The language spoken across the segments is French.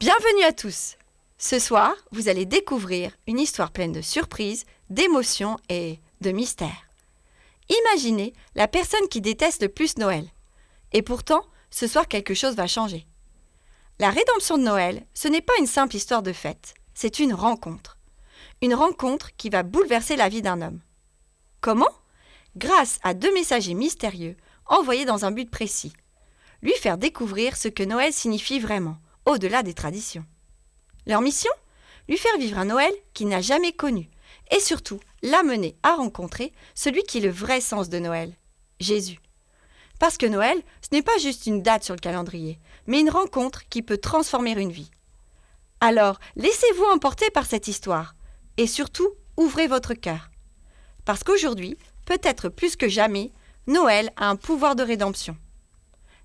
Bienvenue à tous. Ce soir, vous allez découvrir une histoire pleine de surprises, d'émotions et de mystères. Imaginez la personne qui déteste le plus Noël. Et pourtant, ce soir, quelque chose va changer. La rédemption de Noël, ce n'est pas une simple histoire de fête, c'est une rencontre. Une rencontre qui va bouleverser la vie d'un homme. Comment ? Grâce à 2 messagers mystérieux envoyés dans un but précis. Lui faire découvrir ce que Noël signifie vraiment, au-delà des traditions. Leur mission ? Lui faire vivre un Noël qu'il n'a jamais connu et surtout l'amener à rencontrer celui qui est le vrai sens de Noël, Jésus. Parce que Noël, ce n'est pas juste une date sur le calendrier, mais une rencontre qui peut transformer une vie. Alors, laissez-vous emporter par cette histoire et surtout, ouvrez votre cœur. Parce qu'aujourd'hui, peut-être plus que jamais, Noël a un pouvoir de rédemption.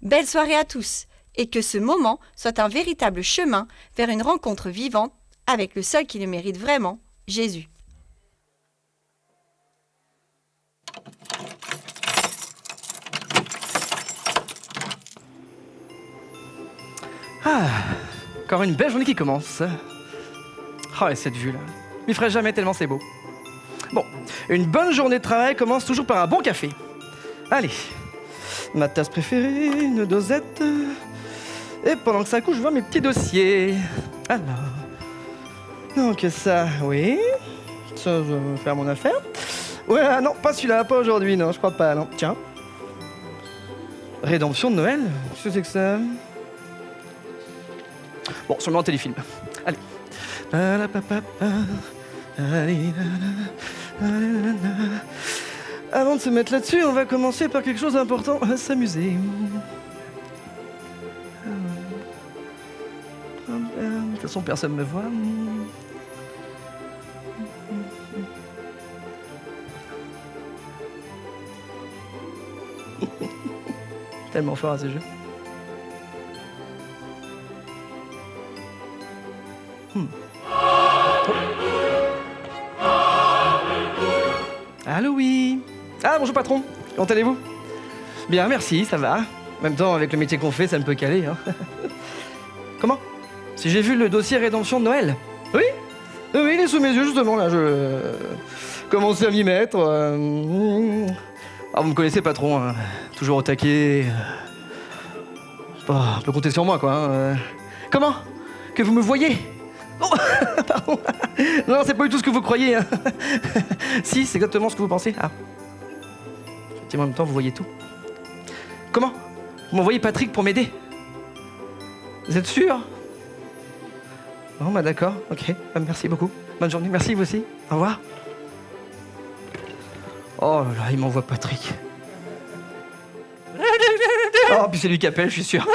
Belle soirée à tous et que ce moment soit un véritable chemin vers une rencontre vivante avec le seul qui le mérite vraiment, Jésus. Ah, encore une belle journée qui commence. Oh, et cette vue-là, je m'y ferai jamais tellement c'est beau. Bon, une bonne journée de travail commence toujours par un bon café. Allez, ma tasse préférée, une dosette. Et pendant que ça coule, je vois mes petits dossiers. Alors, donc ça, oui. Ça, je vais faire mon affaire. Ouais, non, pas celui-là, pas aujourd'hui, non, je crois pas, non. Tiens. Rédemption de Noël, qu'est-ce que c'est que ça ? Bon, sûrement un téléfilm. Allez. Avant de se mettre là-dessus, on va commencer par quelque chose d'important, s'amuser. De toute façon, personne ne me voit. Tellement fort à ce jeu. Allô, oui. Ah, bonjour patron. Comment allez-vous ? Bien, merci, ça va. En même temps, avec le métier qu'on fait, ça ne peut qu'aller. Hein. Comment ? Si j'ai vu le dossier rédemption de Noël ? Oui ? Oui, il est sous mes yeux, justement, là. Je commençais à m'y mettre. Ah, vous me connaissez, patron. Hein. Toujours au taquet. On peut compter sur moi, quoi. Hein. Comment ? Que vous me voyez ? Oh, pardon. Non, c'est pas du tout ce que vous croyez. Hein. Si, c'est exactement ce que vous pensez. Ah. Effectivement, en même temps, vous voyez tout. Comment ? Vous m'envoyez Patrick pour m'aider ? Vous êtes sûr ? Bon, bah d'accord, ok. Merci beaucoup. Bonne journée. Merci, vous aussi. Au revoir. Oh là là, il m'envoie Patrick. Oh, puis c'est lui qui appelle, je suis sûr.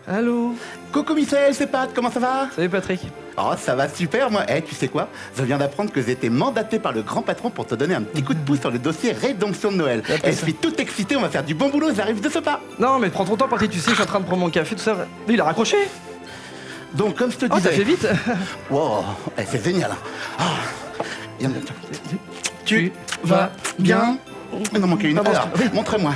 Allô ? Coucou Michel, c'est Pat, comment ça va ? Salut Patrick. Oh, ça va super, moi. Tu sais quoi ? Je viens d'apprendre que j'étais mandaté par le grand patron pour te donner un petit coup de pouce sur le dossier rédemption de Noël. Je suis tout excité, on va faire du bon boulot, j'arrive de ce pas. Non, mais prends ton temps, Patrick, tu sais, je suis en train de prendre mon café, tout ça. Il a raccroché. Donc, comme je te Oh, disais... ça fait vite. Wow, c'est génial. Tu vas bien ? Il m'en manquait une. Ah, bon, Alors, oui. montre-moi.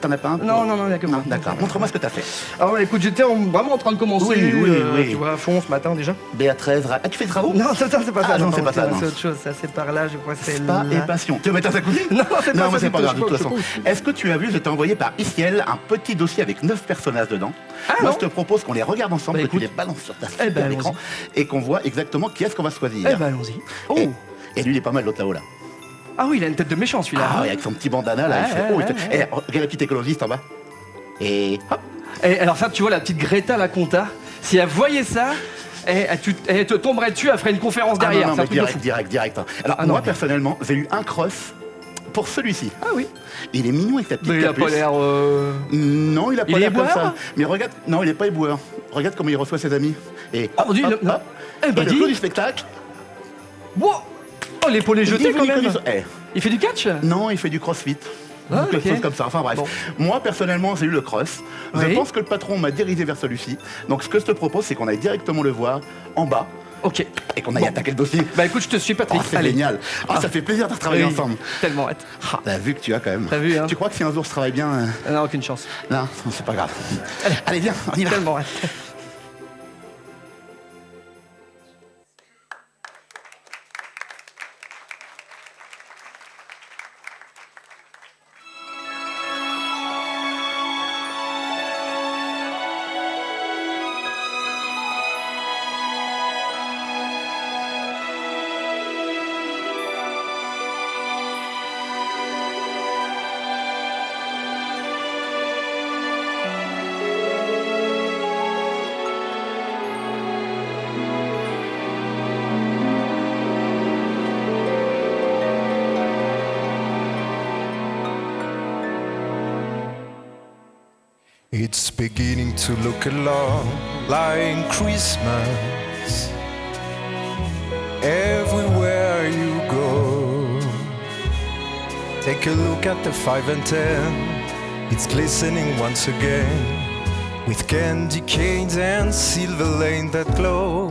T'en as pas un ? Non, il y a que moi. D'accord, montre-moi ce que t'as fait. Alors écoute, j'étais vraiment en train de commencer, Oui. tu vois, à fond ce matin déjà. Béatrice, tu fais de travaux ? Non, ça c'est pas ça. Ah non, c'est pas ça, non. C'est autre chose, ça c'est par là, je crois que c'est Spa là. et passion. Tu veux mettre un coup ? Non, c'est pas Non, ça. mais c'est pas grave, de toute façon. pas. Est-ce que tu as vu, je t'ai envoyé par Isiel un petit dossier avec 9 personnages dedans. Ah, Moi, non. je te propose qu'on les regarde ensemble, Bah, que tu écoute. les balances sur ta Eh ben, super écran et qu'on voit exactement qui est-ce qu'on va choisir. Eh ben allons-y. Oh. Et lui, il est pas mal, l'autre là-haut, là. Ah oui, il a une tête de méchant celui-là. Ah oui, avec son petit bandana, là, il fait... Oh, il fait... Eh, regarde la petite écologiste en bas. Et hop. Et alors ça, tu vois la petite Greta la Conta, si elle voyait ça, elle te tomberait dessus, elle ferait une conférence derrière. Ah non, C'est un mais truc de fou. direct. Alors, Ah, moi, non. personnellement, j'ai eu un cross pour celui-ci. Ah oui. Il est mignon avec sa petite Mais il a capuce. pas l'air... Non, il a Il pas est l'air comme éboueur ça. Mais regarde, non, il est pas éboueur. Regarde comment il reçoit ses amis. Et Oh, dis, non. Eh ben et le dis. clou du spectacle. Wow. Oh, l'épaule est jetée quand même. Il fait du catch ? Non, il fait du crossfit. Ah, Quelque ok. chose comme ça. Enfin bref. Bon. Moi, personnellement, j'ai eu le cross. Je Oui. pense que le patron m'a dirigé vers celui-ci. Donc, ce que je te propose, c'est qu'on aille directement le voir en bas. Ok. Et qu'on aille attaquer le dossier. Bah écoute, je te suis, Patrick. Oh, c'est Allez. génial. Ah, ça fait plaisir de travailler Oui, ensemble. Tellement hâte. Ah, la vue que tu as quand même. T'as vu, hein? Tu crois que si un jour je travaille bien... Non, aucune chance. Non, c'est pas grave. Allez, viens, on y va. Tellement hâte. It's beginning to look a lot like Christmas everywhere you go. Take a look at the 5 and 10. It's glistening once again with candy canes and silver lanes that glow.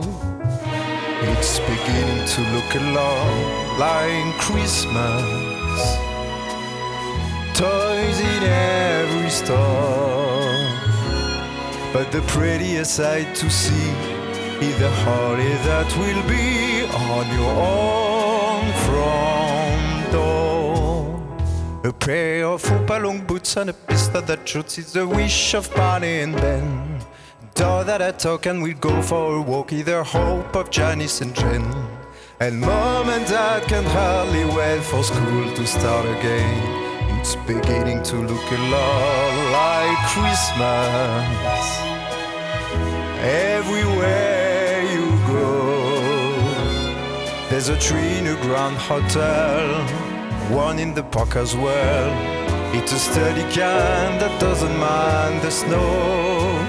It's beginning to look a lot like Christmas. Toys in every store. But the prettiest sight to see is the holly that will be on your own front door. A pair of Opa-Long boots and a pistol that shoots is the wish of Barney and Ben. Door that I talk and we'll go for a walk is the hope of Janice and Jen. And Mom and Dad can hardly wait for school to start again. It's beginning to look a lot like Christmas everywhere you go. There's a tree in a Grand Hotel, one in the park as well. It's a sturdy kind that doesn't mind the snow.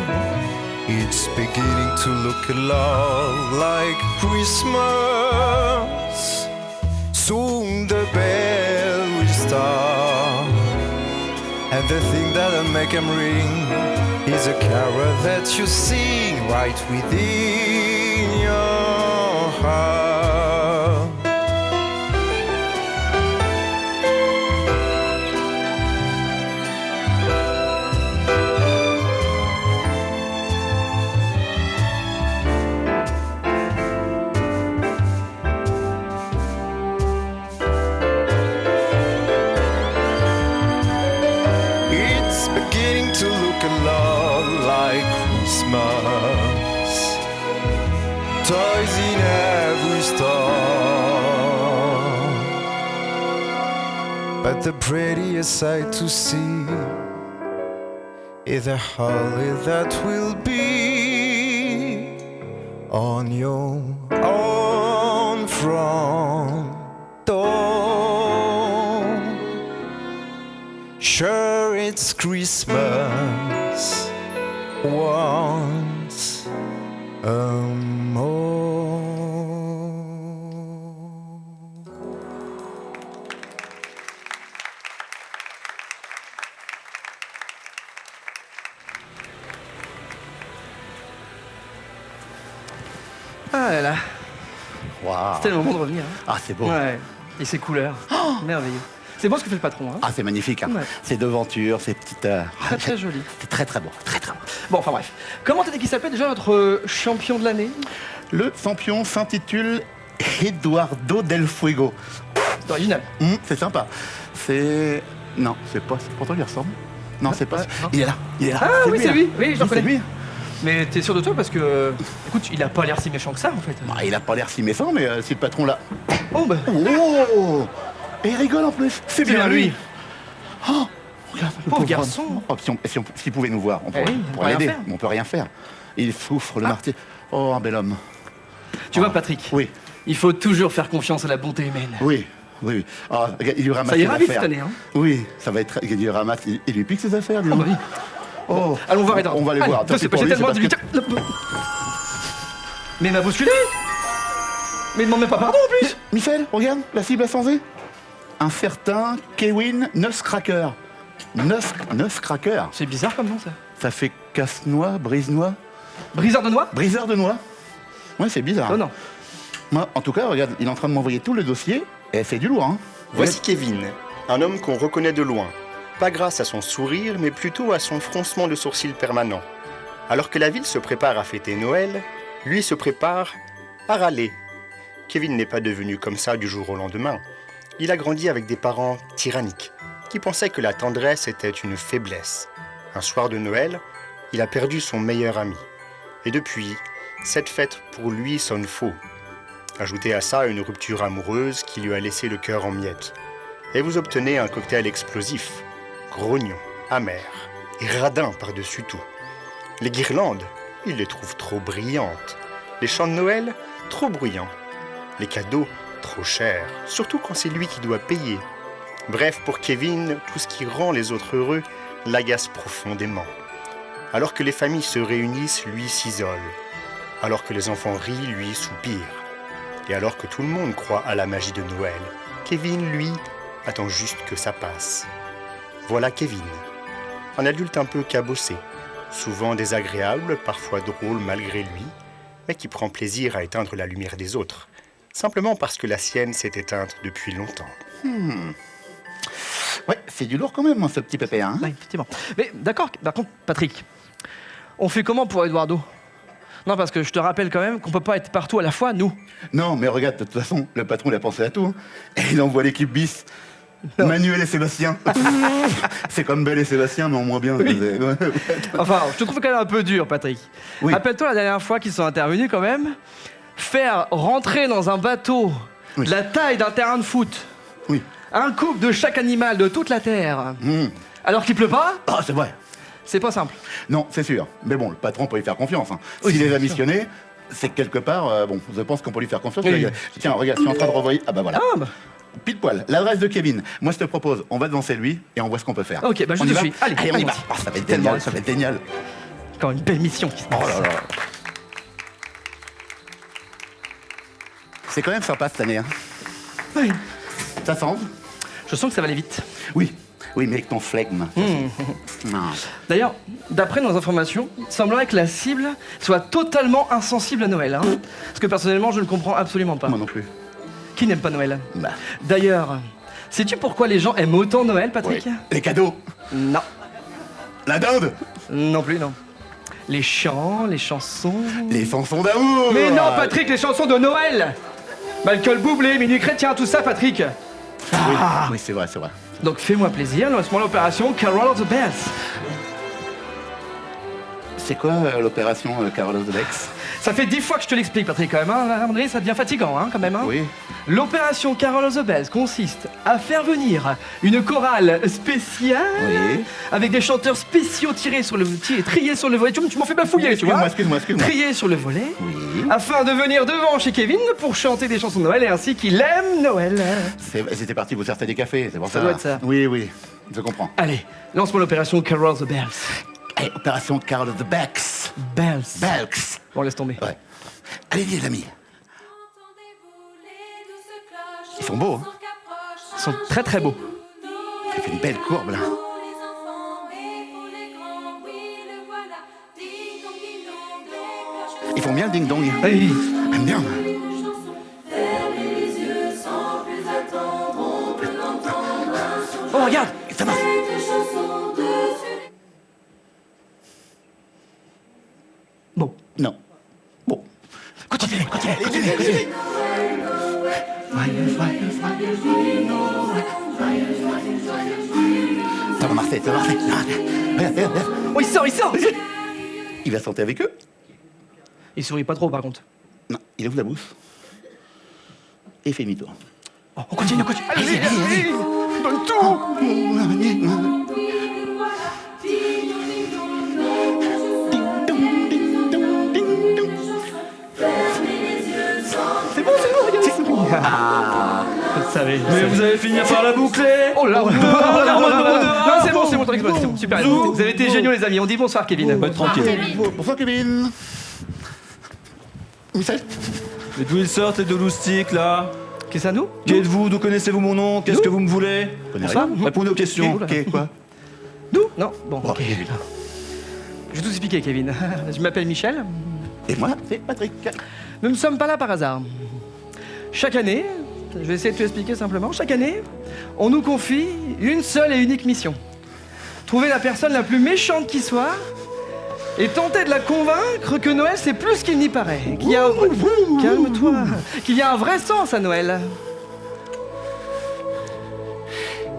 It's beginning to look a lot like Christmas. Soon the bell will start, and the thing that'll make 'em ring is a carol that you sing right within your heart. To look a lot like Christmas. Toys in every store. But the prettiest sight to see is the holly that will be on your own front door. Sure, it's Christmas once more. Ah là là, Waouh. c'était le moment de revenir. Hein. Ah, c'est beau. Ouais, et ces couleurs, merveilleux. C'est bon ce que fait le patron, hein. Ah, c'est magnifique. Hein. Ouais. Ces devantures, ces petites... Très très joli. C'est très très beau, très très beau. Bon, enfin bref. Comment t'as dit qu'il s'appelle déjà notre champion de l'année? Le champion s'intitule Eduardo Del Fuego. C'est original. C'est sympa. C'est... Non, c'est pas... Pourtant, il lui ressemble. Non, c'est pas... ouais, non. Il est là, il est là. Ah oui, c'est là. lui. Oui, je le C'est reconnais. lui. Mais t'es sûr de toi parce que, écoute, il a pas l'air si méchant que ça en fait. Bah, il a pas l'air si méchant, mais c'est le patron là. Oh bah. Oh. Et il rigole en plus. C'est bien lui. Oh, regarde, le Pauvre homme. garçon. Oh, s'il pouvait nous voir, on pourrait, oui, on on pourrait peut rien l'aider, faire. mais on peut rien faire. Il souffre, le martyr. Oh, un bel homme. Tu vois, Patrick. Oui, Il faut toujours faire confiance à la bonté humaine. oui, oui. Oh, regarde, il lui ramasse Ça ses ira vite affaires. cette année, hein. Oui, ça va être... Il lui ramasse, il lui pique ses affaires, lui. Oh, bah oui. Oh, Allons voir Edouard. on va aller Allez, voir. toi, Tant c'est pis pas, pour j'ai lui, tellement c'est dit. parce Mais il m'a bousculé. Mais il demande même pas pardon en plus. Michel, regarde, la cible a changé. Un certain Kevin Nusscracker. Nusscracker. C'est bizarre comme nom ça. Ça fait casse-noix, brise-noix, Briseur de noix. briseur de noix. Ouais, c'est bizarre. Oh non. Moi, en tout cas, regarde, il est en train de m'envoyer tout le dossier et c'est du lourd, hein. Voici Kevin, un homme qu'on reconnaît de loin. Pas grâce à son sourire, mais plutôt à son froncement de sourcils permanent. Alors que la ville se prépare à fêter Noël, lui se prépare à râler. Kevin n'est pas devenu comme ça du jour au lendemain. Il a grandi avec des parents tyranniques, qui pensaient que la tendresse était une faiblesse. Un soir de Noël, il a perdu son meilleur ami. Et depuis, cette fête pour lui sonne faux. Ajoutez à ça une rupture amoureuse qui lui a laissé le cœur en miettes. Et vous obtenez un cocktail explosif, grognon, amer et radin par-dessus tout. Les guirlandes, il les trouve trop brillantes. Les chants de Noël, trop bruyants. Les cadeaux, trop chers, surtout quand c'est lui qui doit payer. Bref, pour Kevin, tout ce qui rend les autres heureux l'agace profondément. Alors que les familles se réunissent, lui s'isole. Alors que les enfants rient, lui soupire. Et alors que tout le monde croit à la magie de Noël, Kevin, lui, attend juste que ça passe. Voilà Kevin, un adulte un peu cabossé, souvent désagréable, parfois drôle malgré lui, mais qui prend plaisir à éteindre la lumière des autres, simplement parce que la sienne s'est éteinte depuis longtemps. Ouais, c'est du lourd quand même, ce petit pépé, hein. Ouais, effectivement. Mais d'accord, par contre, Patrick, on fait comment pour Eduardo? Non, parce que je te rappelle quand même qu'on peut pas être partout à la fois, nous. Non, mais regarde, de toute façon, le patron, il a pensé à tout. Hein. Et il envoie l'équipe bis. Manuel et Sébastien. C'est comme Belle et Sébastien, mais en moins bien. Oui. Ouais. Enfin, je te trouve quand même un peu dur, Patrick. Oui. Rappelle-toi la dernière fois qu'ils sont intervenus quand même. Faire rentrer dans un bateau Oui. la taille d'un terrain de foot, Oui. un couple de chaque animal de toute la Terre, alors qu'il pleut pas, Ah, c'est vrai. c'est pas simple. Non, c'est sûr. Mais bon, le patron peut y faire confiance. Hein. Oui, S'il c'est les a sûr. missionnés, c'est que quelque part, bon, je pense qu'on peut lui faire confiance. Oui. Tiens, regarde, je suis en train de renvoyer. Ah bah voilà. Ah, bah. Pile poil, l'adresse de Kevin. Moi, je te propose, on va devancer lui et on voit ce qu'on peut faire. Ok, bah je On te y va suis. Allez, on on y y va. va. Ah, ça va être Tellement génial, le ça va être génial. Encore une belle mission qui se passe. Oh là là. C'est quand même sympa cette année. Hein. Oui. Ça semble? Je sens que ça va aller vite. Oui. Oui, mais avec ton flegme. Non. D'ailleurs, d'après nos informations, il semblerait que la cible soit totalement insensible à Noël. Hein. Parce que personnellement, je ne comprends absolument pas. Moi non plus. Qui n'aime pas Noël? Bah. D'ailleurs, sais-tu pourquoi les gens aiment autant Noël, Patrick? Ouais. Les cadeaux. Non, La dinde. non plus, non. Les chants, les chansons... Les chansons d'amour. Mais non, Patrick, les chansons de Noël! Malcolm Bublé, Minuit Chrétien, tout ça, Patrick! Oui, c'est vrai, c'est vrai. Donc fais-moi plaisir, lancement l'opération Carol of the Bells. C'est quoi l'opération Carol of the Bex? Ça fait 10 fois que je te l'explique, Patrick, quand même. Hein. À un moment donné, ça devient fatigant, hein, quand même. Hein. Oui. L'opération Carol of the Bells consiste à faire venir une chorale spéciale Oui. avec des chanteurs spéciaux triés sur le volet. Tu m'en fais bafouiller, tu vois. Excuse-moi. Triés sur le volet, Oui. afin de venir devant chez Kevin pour chanter des chansons de Noël et ainsi qu'il aime Noël. C'était parti vous chercher des cafés, c'est pour ça. Ça doit être ça. Oui, je comprends. Allez, lance-moi l'opération Carol of the Bells. Allez, opération Carol of the Bex. Bells. Belks. Bon, laisse tomber. Ouais. Allez-y, les amis. Ils sont beaux, hein. Ils sont très très beaux. Ça fait une belle courbe, là. Ils font bien le ding-dong. Oui. J'aime bien. Oh, regarde. Ça marche. Bon. Non. Bon. Continuez. Ça va marcher. Regarde. Oh, il sort. Il va chanter avec eux? Il sourit pas trop, par contre. Non, il ouvre la bouche. Et il fait demi-tour. Oh, on continue. Allez. Donne tout. C'est bon, regarde. Ah. Je le savais. Mais vous allez finir par la boucler. Oh là. Non, c'est bon, ton exposition. Super. Vous avez été géniaux, les amis. On dit bonsoir, Kevin. Bah, tranquille. Bonsoir, Kevin. Michel. Mais d'où ils sortent les deux loustiques là? Qu'est-ce à nous? Qui êtes-vous? D'où connaissez-vous mon nom? Qu'est-ce que vous me voulez? Connais Bonsoir. rien. Répondez aux questions. Ok, quoi? Nous? Non. Bon, Bon, ok. Je vais tout expliquer, Kevin. Je m'appelle Michel. Et moi, c'est Patrick. Nous ne sommes pas là par hasard. Chaque année, je vais essayer de te expliquer simplement, chaque année, on nous confie une seule et unique mission. Trouver la personne la plus méchante qui soit et tenter de la convaincre que Noël c'est plus qu'il n'y paraît. Qu'il y a... Calme-toi. Qu'il y a un vrai sens à Noël.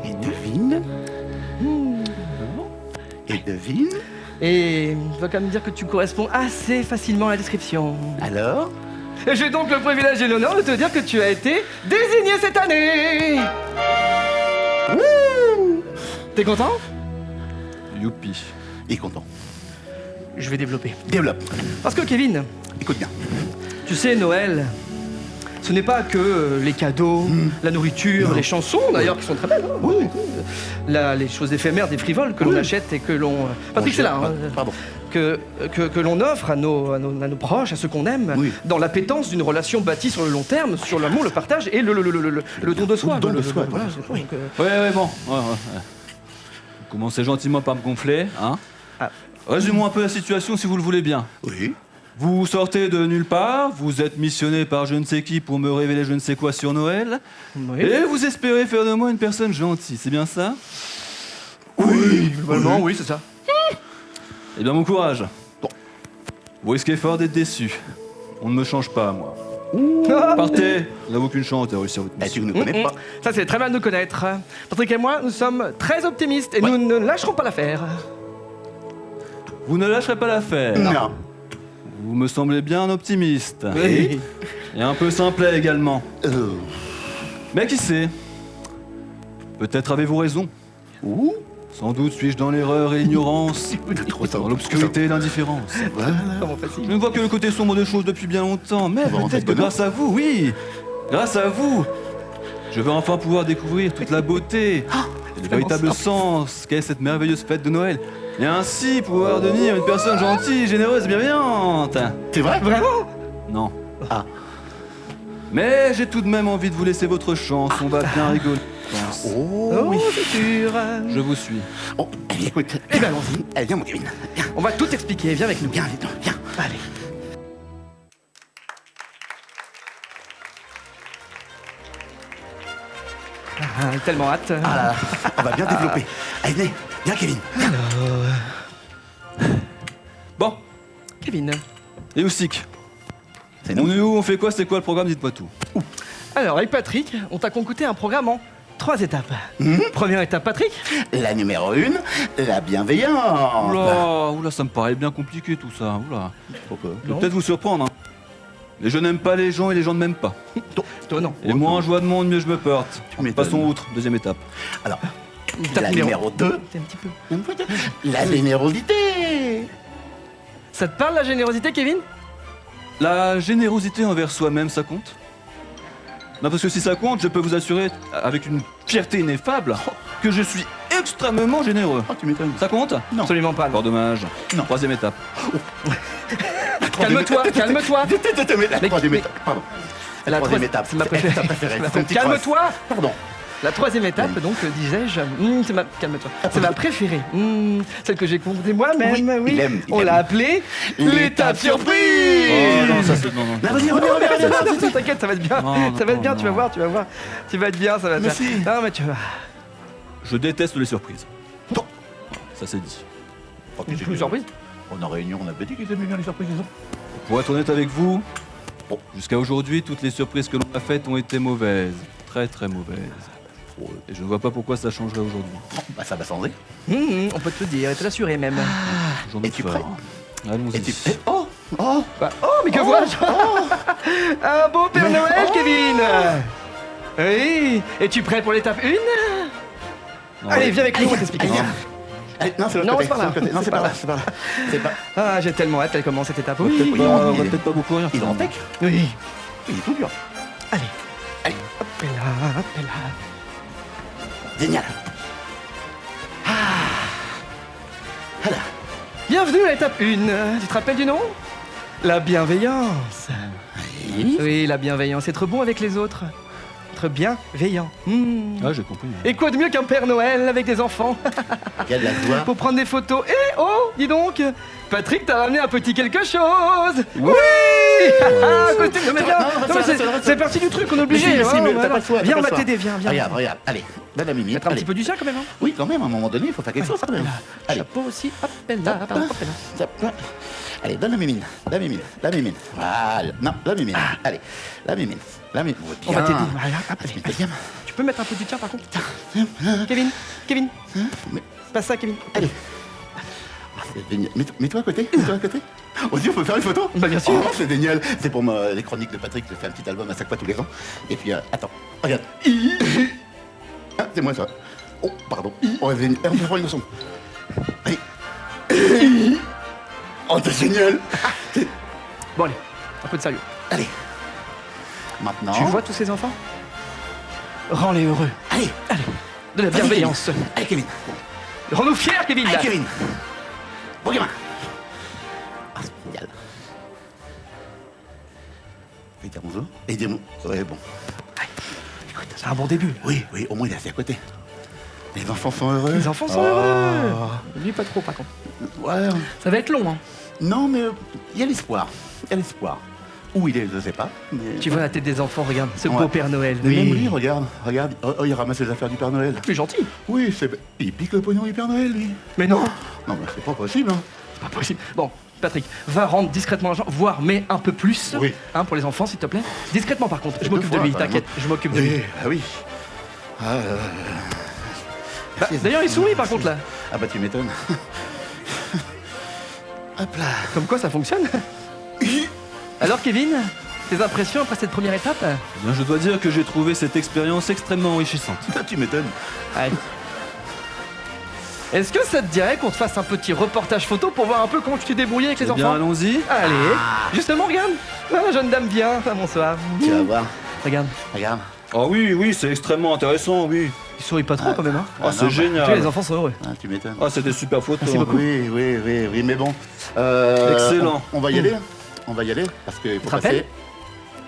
Et devine. Et devine. Et je dois quand même dire que tu corresponds assez facilement à la description. Alors? Et j'ai donc le privilège et l'honneur de te dire que tu as été désigné cette année. T'es content? Youpi. Il est content. Je vais développer. Développe. Parce que Kevin, Écoute bien. tu sais, Noël, ce n'est pas que les cadeaux, la nourriture, les chansons d'ailleurs qui sont très belles. Les choses éphémères, des frivoles que l'on achète et que l'on... Patrick, c'est là. hein, Pardon. que l'on offre à nos proches, à ceux qu'on aime, Oui. dans l'appétence d'une relation bâtie sur le long terme, sur l'amour, le partage et le don de soi. Le don de soi, Voilà, oui. c'est donc, Ouais, bon. Ouais. Vous commencez gentiment par me gonfler, hein? Ah. Résumons un peu la situation si vous le voulez bien. Oui. Vous sortez de nulle part, vous êtes missionné par je ne sais qui pour me révéler je ne sais quoi sur Noël, oui. et vous espérez faire de moi une personne gentille, c'est bien ça? Oui, globalement, oui, c'est ça. Eh bien, bon courage. Vous risquez fort d'être déçu. On ne me change pas, moi. Partez, je n'avoue qu'une chance de réussir votre Eh, mission. tu ne connais pas. Ça, c'est très mal de nous connaître. Patrick et moi, nous sommes très optimistes et nous ne lâcherons pas l'affaire. Vous ne lâcherez pas l'affaire. Non. Vous me semblez bien optimiste. Oui. Et un peu simplet également. Euh. Mais qui sait? Peut-être avez-vous raison. Ouh. Sans doute suis-je dans l'erreur et l'ignorance, Trop dans l'obscurité et l'indifférence. Voilà. Comment facile. Je ne vois que le côté sombre des choses depuis bien longtemps, mais Bon, en fait, peut-être que non. grâce à vous, oui, grâce à vous, je vais enfin pouvoir découvrir toute la beauté et le véritable sens qu'est cette merveilleuse fête de Noël, et ainsi pouvoir devenir une personne gentille, généreuse et bienveillante. C'est vrai? Vraiment? Non. Ah. Mais j'ai tout de même envie de vous laisser votre chance, on va bien rigoler. je pense. Oh, Oh, oui. c'est sûr. Je vous suis. Oh, allez, écoute. Eh bien, allons-y. Allez, viens, mon Kevin. Viens, On va tout expliquer, viens avec nous. viens, viens. Allez. Ah, tellement hâte. Ah là là, on va bien développer. Allez, venez. Viens, Kevin. Bon, Kevin. et Oustik, C'est on nous. est où, on fait quoi, c'est quoi le programme, dites-moi tout. Alors, avec Patrick, on t'a concocté un programme en 3 étapes. Première étape, Patrick. La numéro 1, la bienveillance. Oula, ça me paraît bien compliqué tout ça, oula. Pourquoi? Je vais peut-être vous surprendre, hein. Mais je n'aime pas les gens et les gens ne m'aiment pas. Toi, non. Et moins je vois de monde, mieux je me porte. m'étonnes. Passons outre, deuxième étape. Alors, Étape la numéro 2, T'es un petit peu. la générosité. Ça te parle, la générosité, Kevin? La générosité envers soi-même, ça compte? Non, parce que si ça compte, je peux vous assurer, avec une fierté ineffable, que je suis extrêmement généreux. Oh, tu m'étonnes. Ça compte? Non. Absolument pas. Fort dommage. Non. Troisième étape. Calme-toi, calme-toi. La troisième étape, pardon. La La troisième troi- étape. c'est ma préférée. Ta préférée. C'est ma c'est ton petit Calme-toi. cross. Pardon. La troisième étape, donc, disais-je, c'est ma... Calme-toi. C'est ma préférée. Celle que j'ai comptée moi-même, Oui, oui. il aime, il On aime. l'a appelée l'étape surprise. Oh non, ça c'est... Non, non. Non, vas-y, reviens. T'inquiète, ça va être bien. Non, Ça va être bien, non, tu vas non. voir, tu vas voir. Tu vas être bien, ça va être Mais bien. si. Non, mais tu vas... Je déteste les surprises. Non. Ça c'est dit. Une surprise. En réunion, on avait dit qu'ils aimaient bien les surprises. Pour être honnête avec vous, Bon. jusqu'à aujourd'hui, toutes les surprises que l'on a faites ont été mauvaises. Très très mauvaises. Et je ne vois pas pourquoi ça changerait aujourd'hui. Bon, bah ça va changer. On peut te le dire, et te l'assurer même. J'en Et ai tu peur. prêt? Allons-y. Et tu... Oh, oh, Bah, oh, mais que vois-je Un beau Père Mais- Noël, oh. Kevin. Oui. Es-tu prêt pour l'étape 1? Non, Allez, ouais. viens avec nous, on va t'expliquer. Allez, viens. Allez, non, c'est l'autre Non, côté. c'est par là. l'autre côté. Non, C'est c'est par par là. C'est par là. C'est pas... Ah, j'ai tellement hâte qu'elle commence cette étape. On va Oui. peut-être Oui, pas, on on va est- peut-être pas beaucoup courir. Il est en tech. Oui. Il est tout dur. Allez. Allez. Hop là, hop là. Génial. Bienvenue à l'étape 1. Tu te rappelles du nom? La bienveillance. Oui. Oui, la bienveillance. Être bon avec les autres. être bienveillant. Ah, j'ai compris. Et quoi de mieux qu'un Père Noël avec des enfants Il y a de la joie. pour prendre des photos. Eh oh, dis donc, Patrick t'a ramené un petit quelque chose. Oui. Costume, non, mais viens. Non, Non, mais c'est parti du truc, on est obligé. Mais si, hein, mais voilà. t'as pas le choix, Viens, t'as on pas va le choix. t'aider, viens. Regarde, regarde, allez, donne la mimine. Mettre un allez. petit peu du sien quand même. Hein. Oui, quand même, à un moment donné, il faut faire quelque chose quand même. Allez, Chapeau aussi, hop là, hop là. hop. Allez, donne la mimine, la mimine, la mimine. Voilà. Non, la mimine. Allez, la mimine, la mimine. Ouais, On va bien. t'aider. Voilà, hop, Allez, allez. viens. Tu peux mettre un peu du tien par contre Kevin, Mais- passe ça Kevin. Allez. Ah, c'est génial. Mets-toi à côté, mets-toi à côté. Aussi, on peut faire une photo. Bah, bien sûr. Oh, c'est génial. C'est pour les chroniques de Patrick. Je fais un petit album à chaque fois tous les ans. Et puis, attends, regarde. Ah, c'est moi ça. Oh, pardon. Oh, c'est génial. On peut faire une leçon. Allez. Oh, c'est génial. Bon allez, un peu de sérieux. Allez. Maintenant. Tu vois tous ces enfants Rends-les heureux. Allez. De la Vas-y, bienveillance. Allez, Kevin. Rends-nous fiers Kevin. Allez, Kevin. Bon gamin. Ah, c'est génial. Fais dire bonjour. Et dis bon. Ouais, bon. Écoute, C'est un bon début. oui, au moins il est assis à côté. Les enfants sont heureux. Les enfants sont heureux. Lui pas trop par contre. Ouais. Ça va être long hein. Non, mais il y a l'espoir. Il y a l'espoir. Où il est, je sais pas. Mais... Tu vois la tête des enfants, regarde, ce Ouais. beau Père Noël. Mais même lui, regarde. Oh, il ramasse les affaires du Père Noël. Plus gentil. Oui, il pique le pognon du Père Noël, lui. Mais non, Non, mais c'est pas possible, hein. c'est pas possible. Bon, Patrick, va rendre discrètement l'argent, voire mets un peu plus. Oui. Hein, pour les enfants, s'il te plaît. Discrètement par contre, je Deux m'occupe de fois, lui, quand même, t'inquiète, je m'occupe de lui. Oui, ah oui. Ah, Bah, D'ailleurs, il sourit par contre là. ah bah tu m'étonnes. Hop là. Comme quoi ça fonctionne. Alors Kevin, tes impressions après cette première étape? Eh bien, je dois dire que j'ai trouvé cette expérience extrêmement enrichissante. Ah, tu m'étonnes. Allez. Est-ce que ça te dirait qu'on te fasse un petit reportage photo pour voir un peu comment tu t'es débrouillé avec les Eh bien, enfants? allons-y. Allez, justement, regarde. Ah, la jeune dame vient. Ah, bonsoir. Tu vas voir. Regarde, Regarde. Ah oui, c'est extrêmement intéressant, oui. il sourit pas trop quand même. Hein. Ah, non, c'est bah, Tu vois, les génial. enfants sont heureux. Ah, tu m'étonnes. Ah, c'est des super photos. Merci beaucoup. Oui, mais bon. Excellent. On va y aller. On va y aller parce qu'il Tu faut te rappelles passer.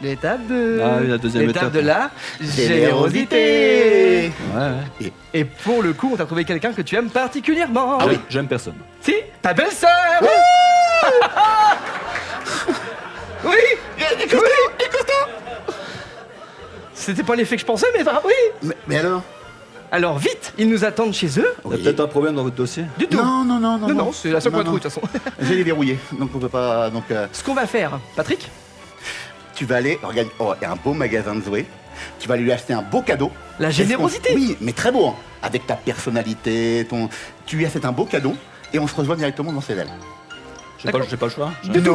L'étape de... Ah oui, la deuxième l'étape étape. de la Générosité. générosité. Ouais. Et pour le coup, on t'a trouvé quelqu'un que tu aimes particulièrement. Ah oui. J'aime personne. Si, ta belle-sœur. Oui. C'était pas l'effet que je pensais, mais bah, oui. Mais alors Alors vite, ils nous attendent chez eux. Il y a peut-être un problème dans votre dossier. Du tout. Non, Non, c'est la seule qu'on a Non, trouvée de toute façon. J'ai les verrouillés, donc on peut pas. Donc Ce qu'on va faire, Patrick, tu vas aller, regarde, oh, il y a un beau magasin de Zoé. Tu vas lui acheter un beau cadeau. La générosité. Oui, mais très beau, hein. Avec ta personnalité, tu lui achètes un beau cadeau et on se rejoint directement dans ses ailes. J'ai pas le choix. Du tout.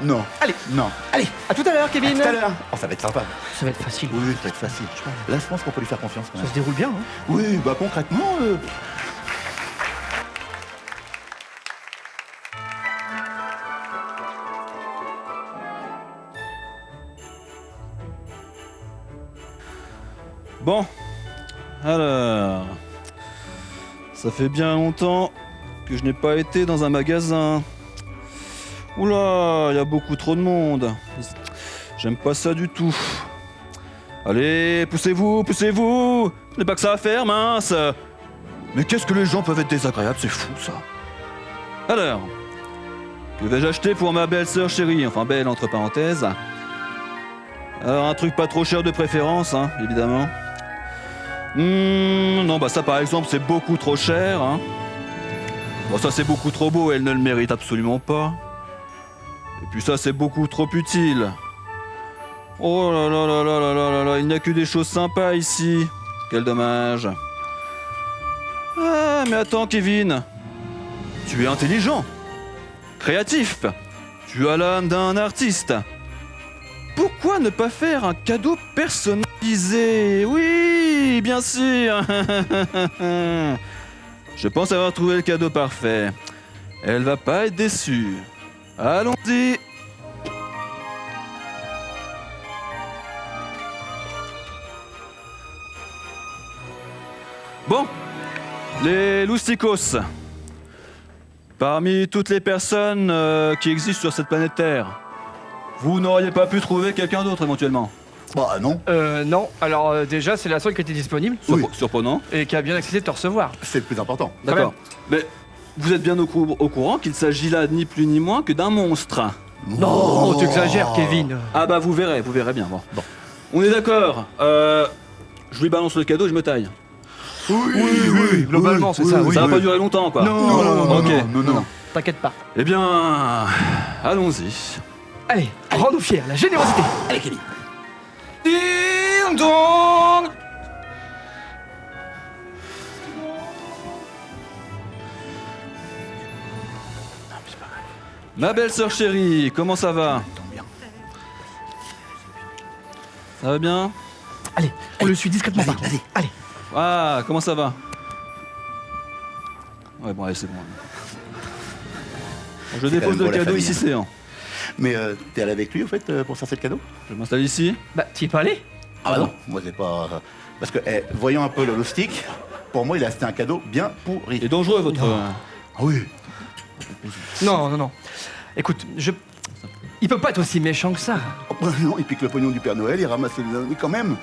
Non. Allez. Non. Allez, à tout à l'heure, à Kevin. tout à l'heure. Oh, ça va être sympa. Ça va être facile. Oui, ça va être facile. Là, je pense qu'on peut lui faire confiance quand Ça même. se déroule bien. Hein. Oui, bah concrètement. Bon, alors, ça fait bien longtemps que je n'ai pas été dans un magasin. Oula, il y a beaucoup trop de monde. J'aime pas ça du tout. Allez, poussez-vous. Ce n'est pas que ça à faire, mince. Mais qu'est-ce que les gens peuvent être désagréables, c'est fou ça. Alors, que vais-je acheter pour ma belle-sœur chérie? Enfin, belle entre parenthèses. Alors, un truc pas trop cher de préférence, hein, évidemment. Non, bah ça par exemple c'est beaucoup trop cher, hein. Bon, ça c'est beaucoup trop beau, elle ne le mérite absolument pas. Et puis ça c'est beaucoup trop utile. Oh là là là là là là là là, il n'y a que des choses sympas ici. Quel dommage. Ah mais attends Kevin, tu es intelligent, créatif, tu as l'âme d'un artiste. Pourquoi ne pas faire un cadeau personnalisé? Oui, bien sûr. Je pense avoir trouvé le cadeau parfait. Elle va pas être déçue. Allons-y. Bon, les lousticos. Parmi toutes les personnes qui existent sur cette planète Terre, vous n'auriez pas pu trouver quelqu'un d'autre éventuellement? Bah non, Non. Alors déjà, c'est la seule qui était disponible Oui. Surprenant. et qui a bien accepté de te recevoir. c'est le plus important. D'accord. Mais vous êtes bien au courant qu'il s'agit là ni plus ni moins que d'un monstre. Non, tu exagères, Kevin. Ah bah vous verrez bien. Bon. On est d'accord. Je lui balance le cadeau et je me taille. Oui, globalement, c'est ça. Oui. Ça va pas durer longtemps, quoi. Non. Ok. Non. T'inquiète pas. Eh bien, allons-y. Allez, rends-nous fiers, la générosité. Allez, Kevin. Ding dong. Ma belle sœur chérie, comment ça va? Ça va bien? Allez, on le suit discrètement. Vas-y, par contre. vas-y. Allez. Ah, comment ça va? Ouais, bon, allez, c'est bon. Bon, je C'est quand dépose même beau, le la cadeau famille, ici, hein. c'est un. Mais t'es allé avec lui, au fait, pour chercher le cadeau? Je m'installe ici. Bah, t'y es pas allé? Ah bah non, moi c'est pas... Parce que, voyons un peu le stick, pour moi il a acheté un cadeau bien pourri. Et dangereux, votre. Ah oui. Non. Écoute, il peut pas être aussi méchant que ça. Oh, bah non, il pique le pognon du Père Noël, il ramasse les... Mais quand même.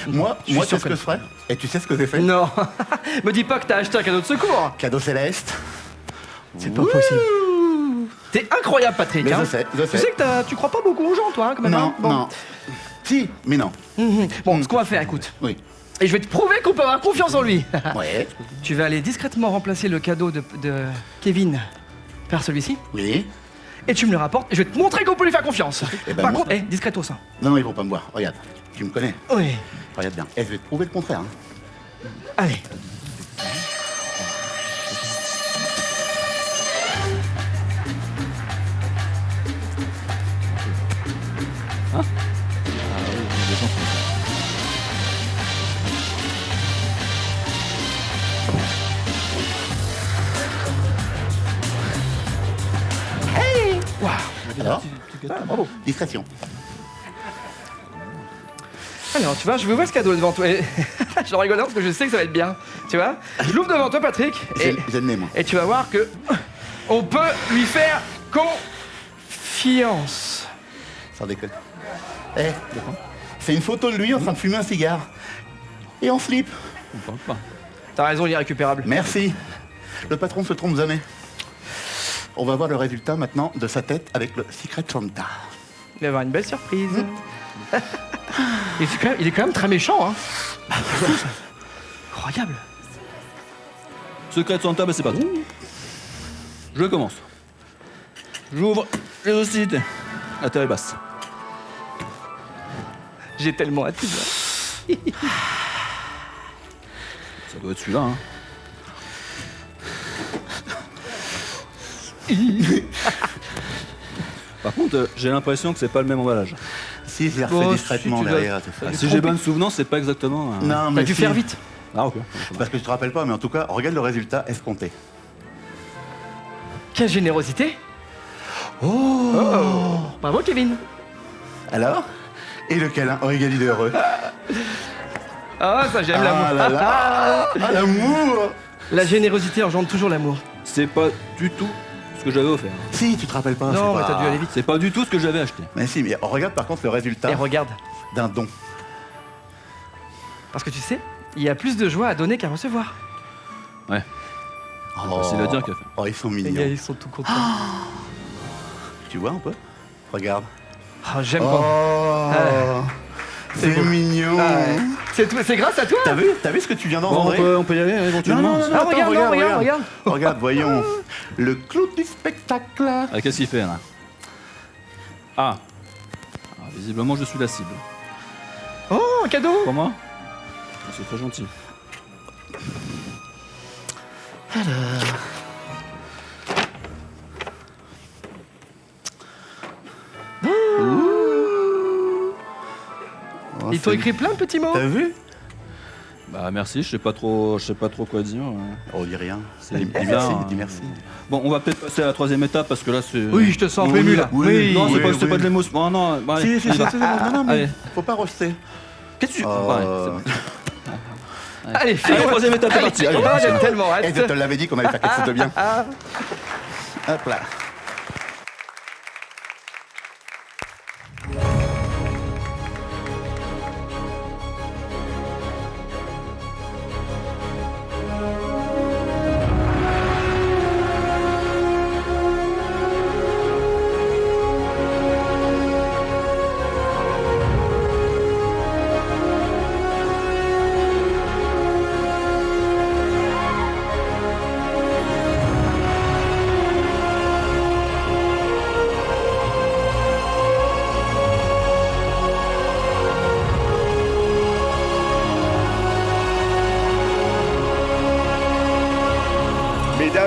Moi, suis tu sûr sais ce que- que je ferais? Et tu sais ce que j'ai fait? Non. Me dis pas que t'as acheté un cadeau de secours. Cadeau céleste. C'est pas possible. T'es incroyable, Patrick. Mais hein. je sais. Tu sais que tu crois pas beaucoup aux gens, toi, hein, quand même. Non, hein. Bon. non. Si, mais non. Bon, ce qu'on va faire, écoute. Oui. Et je vais te prouver qu'on peut avoir confiance en lui. Ouais. Tu vas aller discrètement remplacer le cadeau de Kevin par celui-ci. Oui. Et tu me le rapportes et je vais te montrer qu'on peut lui faire confiance. Eh ben, Par moi- contre, discretos. Hein. Non, ils vont pas me voir. Regarde. Tu me connais. Oui. Regarde bien. Je vais te prouver le contraire. Hein. Allez. Alors bravo. Discrétion. Alors, tu vois, je vais ouvrir ce cadeau devant toi. Et je rigole parce que je sais que ça va être bien. Tu vois, je l'ouvre devant toi, Patrick. J'ai le nez, moi. Et tu vas voir que on peut lui faire confiance. Sans déconner. C'est une photo de lui en train de fumer un cigare. Et en slip. On parle pas. T'as raison, il est récupérable. Merci. Le patron se trompe jamais. On va voir le résultat maintenant de sa tête avec le Secret Santa. Il va avoir une belle surprise. Il est quand même très méchant, hein. Incroyable. Secret de Santa, bah c'est pas tout. Je commence. J'ouvre les hostilités. La terre est basse. J'ai tellement hâte. Ça doit être celui-là, hein. Par contre, j'ai l'impression que c'est pas le même emballage. Si, je l'ai refait Bon, discrètement si tu derrière. dois- Si j'ai bonne souvenance, c'est pas exactement. Non, T'as mais dû si. faire vite. Ah, ok. Parce que je te rappelle pas, mais en tout cas, regarde le résultat escompté. Quelle générosité. Oh. Bravo, Kevin. Alors? Et le câlin, Aurélie de heureux. Ah, ça j'aime l'amour. Ah là là. Ah, l'amour. La générosité engendre toujours l'amour. C'est pas du tout ce que j'avais offert. Si, tu te rappelles pas. Non, c'est mais pas- t'as dû aller vite. C'est pas du tout ce que j'avais acheté. Mais si, mais regarde par contre le résultat Et regarde, d'un don. parce que tu sais, il y a plus de joie à donner qu'à recevoir. Ouais. Facile à dire qu'à faire. Oh, ils sont Les gars, mignons. ils sont tout contents. Tu vois un peu? Regarde. Oh, j'aime quand. Oh, c'est beau. mignon. Ah ouais. C'est grâce à toi. T'as vu ce que tu viens Bon, d'engendrer? on peut y aller éventuellement. Non, non, non, Ah, attends, regarde. Regarde, voyons. Le clou du spectacle. Ah, qu'est-ce qu'il fait là? Ah. Visiblement, je suis la cible. Oh, un cadeau. Pour moi? C'est très gentil. Oh, Ils t'ont c'est- écrit plein de petits mots. T'as vu? Bah merci, je sais pas trop quoi dire. Oh, dis rien. C'est Dis bizarre, merci, hein. dis merci. Bon, on va peut-être passer à la troisième étape parce que là c'est. Oui, je te sens un peu ému là. oui, Non, c'est oui, pas, c'est oui. pas de l'émotion. Oh, non, bah, allez, Si, on y va. non, non, mais Allez. faut pas roster. Qu'est-ce que tu. Oh. Ouais, c'est bon. Allez, fais Allez, troisième étape, c'est Allez, parti. Allez, oh, j'ai tellement hâte. Et je te l'avais dit qu'on allait faire quelque chose de bien. Hop là.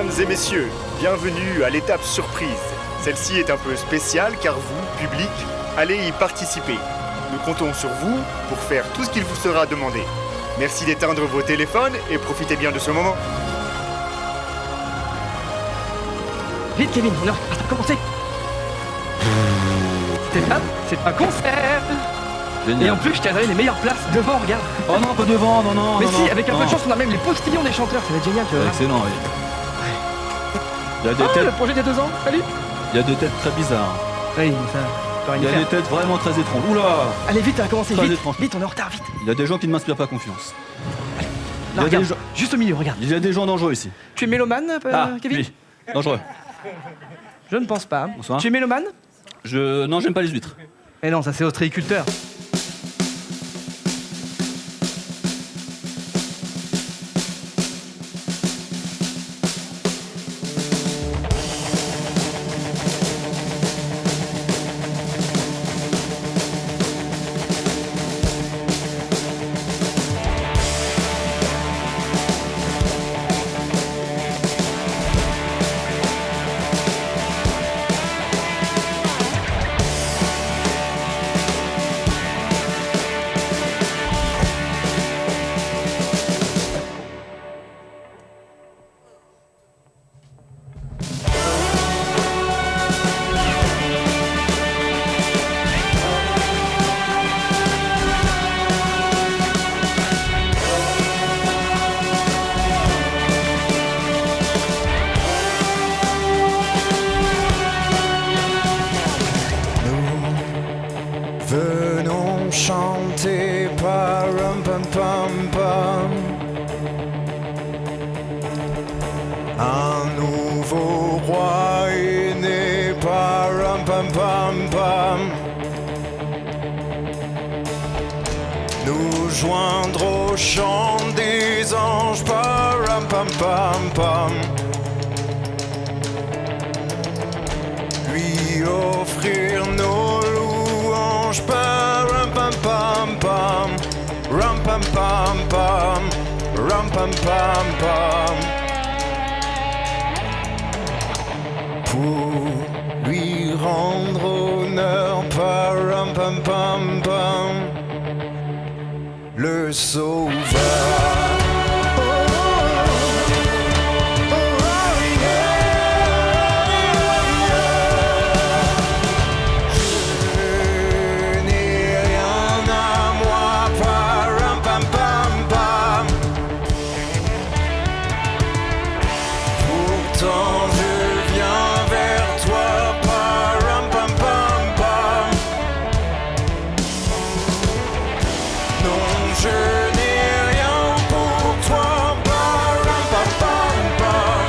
Mesdames et messieurs, bienvenue à l'étape surprise. Celle-ci est un peu spéciale car vous, public, allez y participer. Nous comptons sur vous pour faire tout ce qu'il vous sera demandé. Merci d'éteindre vos téléphones et profitez bien de ce moment. Vite, Kevin, non, ça a commencé. C'est là, c'est un concert. Génial. Et en plus, je t'ai réservé les meilleures places devant, regarde. Oh non, pas devant, non. Mais non, si, non, avec un peu non. de chance, on a même les postillons des chanteurs, ça va être génial, tu vois. Excellent, oui. Il y a des Ah, têtes, le projet des 2 ans, salut. il y a des têtes très bizarres. Oui, ça, peux Il rien y y a des faire. têtes vraiment très étranges. Oula! Allez, vite, ça va commencer, Très vite. étrange. Vite, on est en retard, vite. Il y a des gens qui ne m'inspirent pas confiance. Là, Il y a regarde, des gens- juste au milieu, regarde. Il y a des gens dangereux ici. Tu es mélomane, Kevin? oui. Dangereux. Je ne pense pas. Bonsoir. Tu es mélomane? Non, j'aime pas les huîtres. Mais non, ça c'est ostréiculteur. Venons chanter param pam pam pam. Un nouveau roi est né param pam pam pam. Nous joindre au chant des anges param pam pam pam. Lui offrir nos louanges param pam pam pam. Ram pam pam pam. Ram pam pam pam. Pour lui rendre honneur param pam pam pam. Le sauveur. Je n'ai rien à moi, param pam pam pam. Pourtant je viens vers toi, param pam pam pam. Non, je n'ai rien pour toi, param pam pam pam.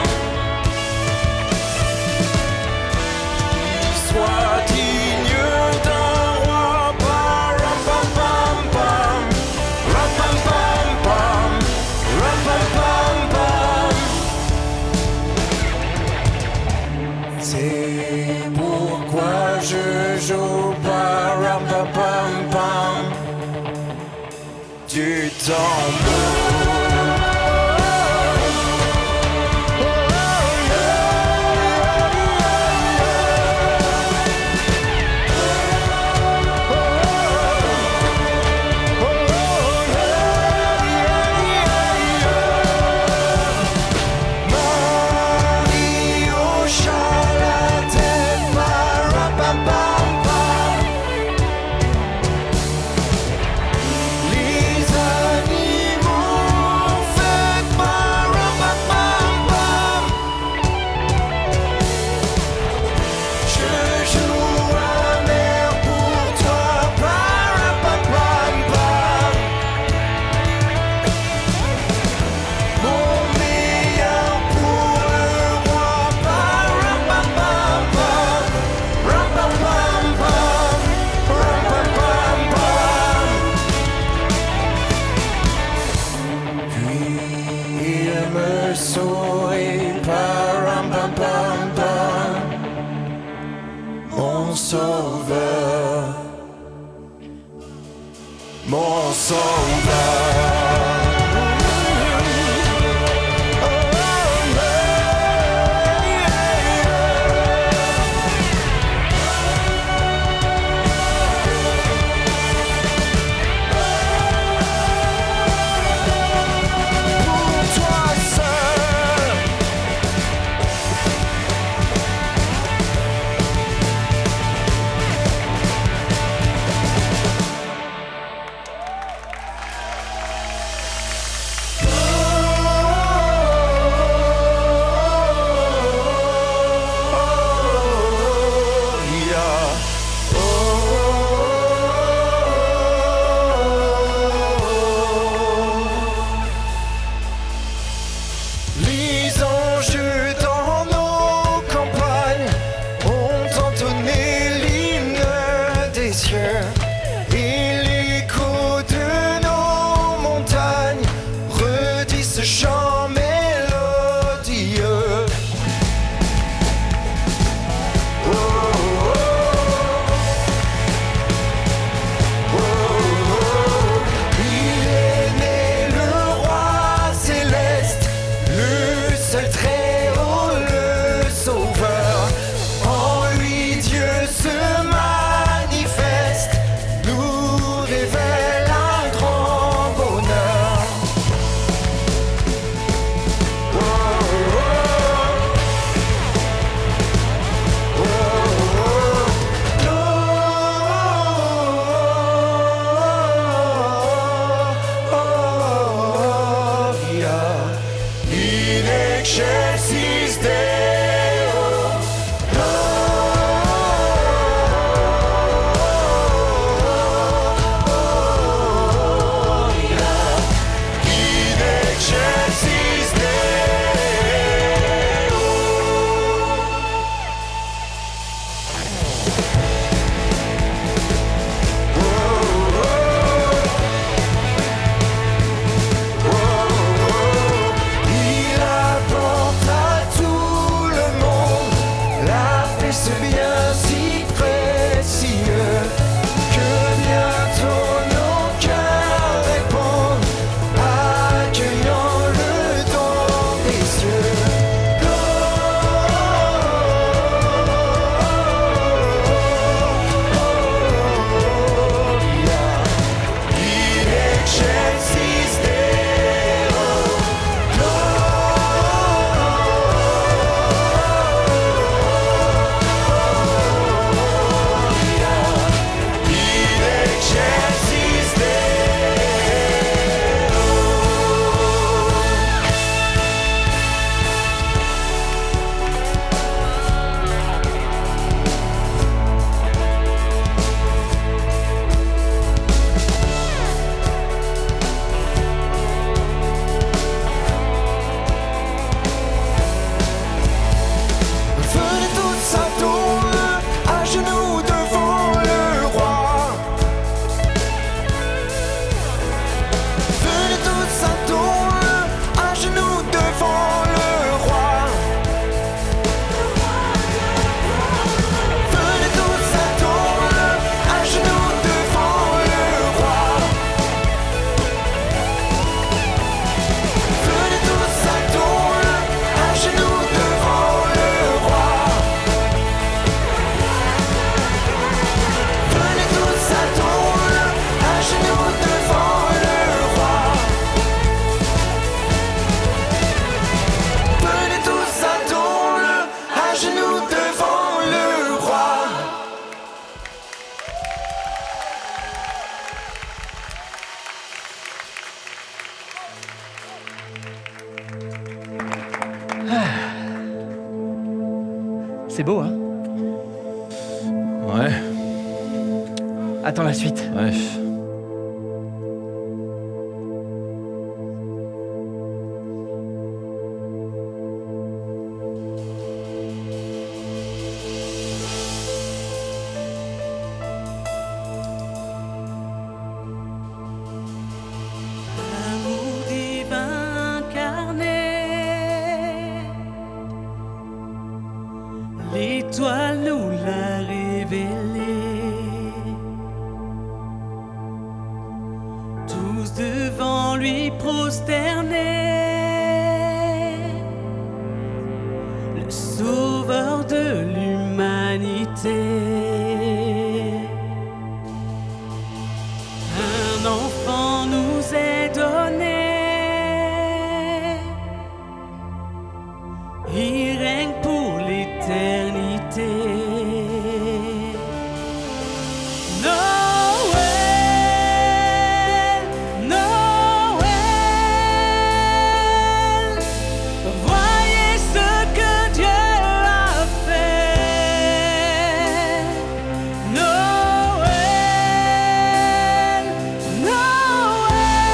Sois digne d'un roi, param pam pam pam. Ram pam pam pam. Ram pam pam pam. C'est pourquoi je joue param pam pam pam. Du tambour. Mario Charlatan, param pam pam pam. Les animaux fêtent param pam pam pam. Je joue un air pour toi, param pam pam pam. Mon meilleur pour le roi, param pam pam pam. Ram pam pam pam. Ram pam pam pam. Puis il me sourit, param pam pam pam. Mon sauveur, mon sauveur. c'est beau, hein? Ouais, Attends la suite. ouais. L'amour divin incarné, l'étoile nous l'a révélé. Tous devant lui prosternés, le sauveur de l'humanité. Un enfant nous est donné, il règne pour l'éternité. Noël, Noël, voyez ce que Dieu a fait. Noël, Noël,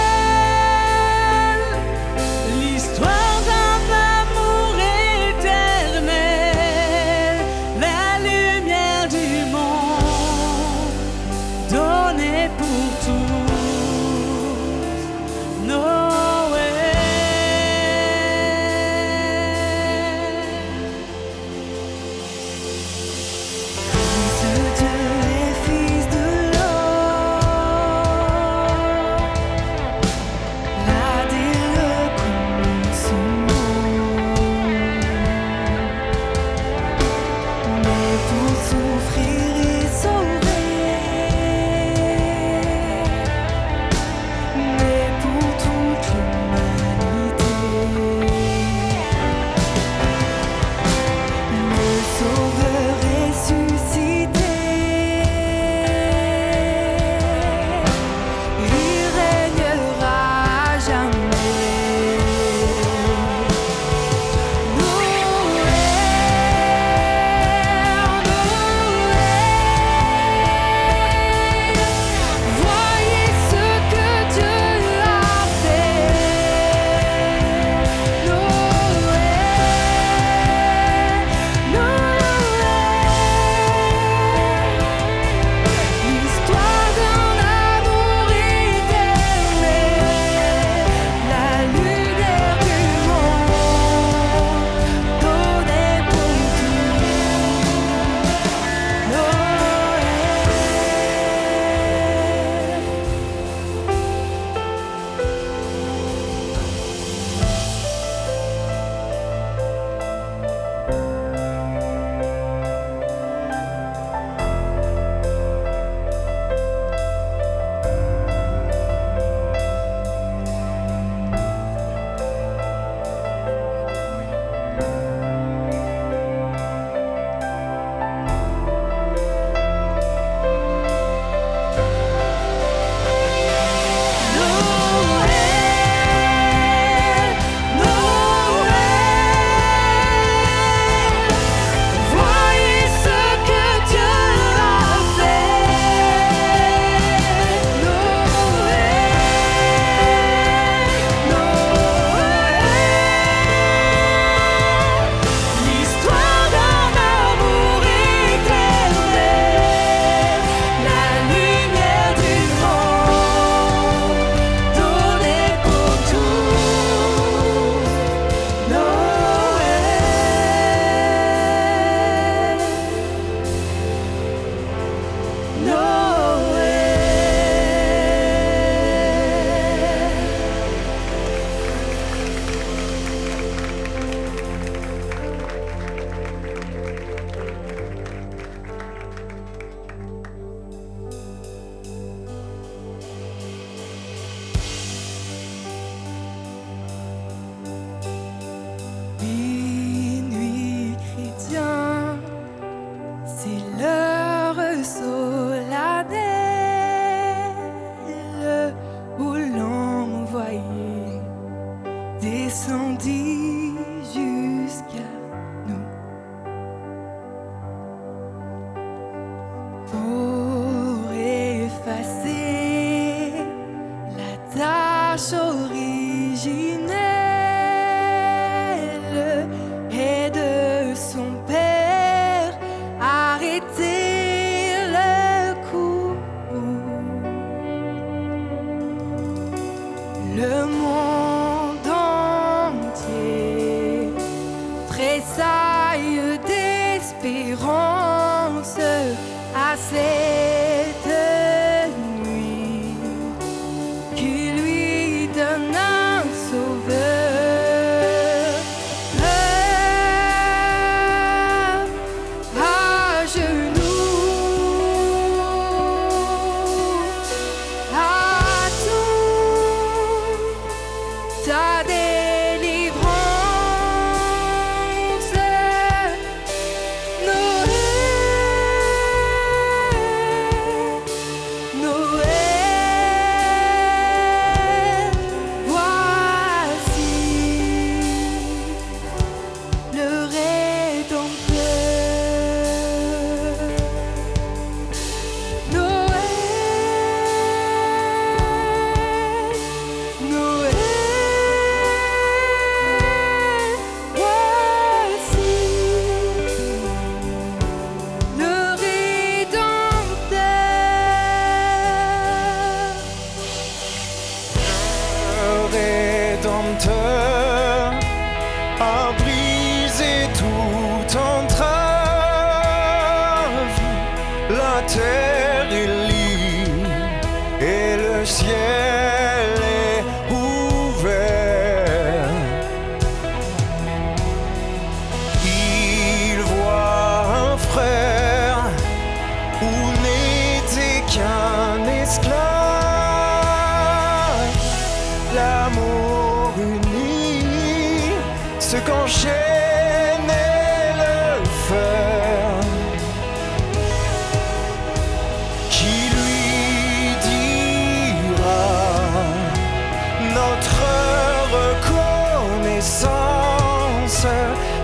l'histoire d'un amour éternel, la lumière du monde, donnée pour tous. Noël. Fils de Dieu et fils de l'homme, là dès le commencement, mais pour souffrir et sauver, mais pour toute l'humanité. Le Sauveur ressuscité, il régnera à jamais. Noël, Noël, voyez ce que Dieu a fait. L'histoire d'un amour éternel, la lumière du monde, donnée pour tous. Noël, Noël, voyez ce que Dieu a fait. Noël, l'histoire d'un amour éternel, la lumière du monde, donnée pour tous. Minuit chrétien, c'est l'heure solennelle où l'envoyé descendit jusqu'à nous. tâche originelle est de son père arrêter le coup. Le monde entier tressaille d'espérance à cette nuit qui lui donne un sauveur. À genoux, attends ta délivrance. Noël, voici le Rédempteur. Noël, voici le Rédempteur a brisé toute entrave. La terre est libre et le ciel est ouvert. Il voit un frère où n'était qu'un esclave. L'amour uni, ce qu'enchaînait le fer, qui lui dira notre reconnaissance,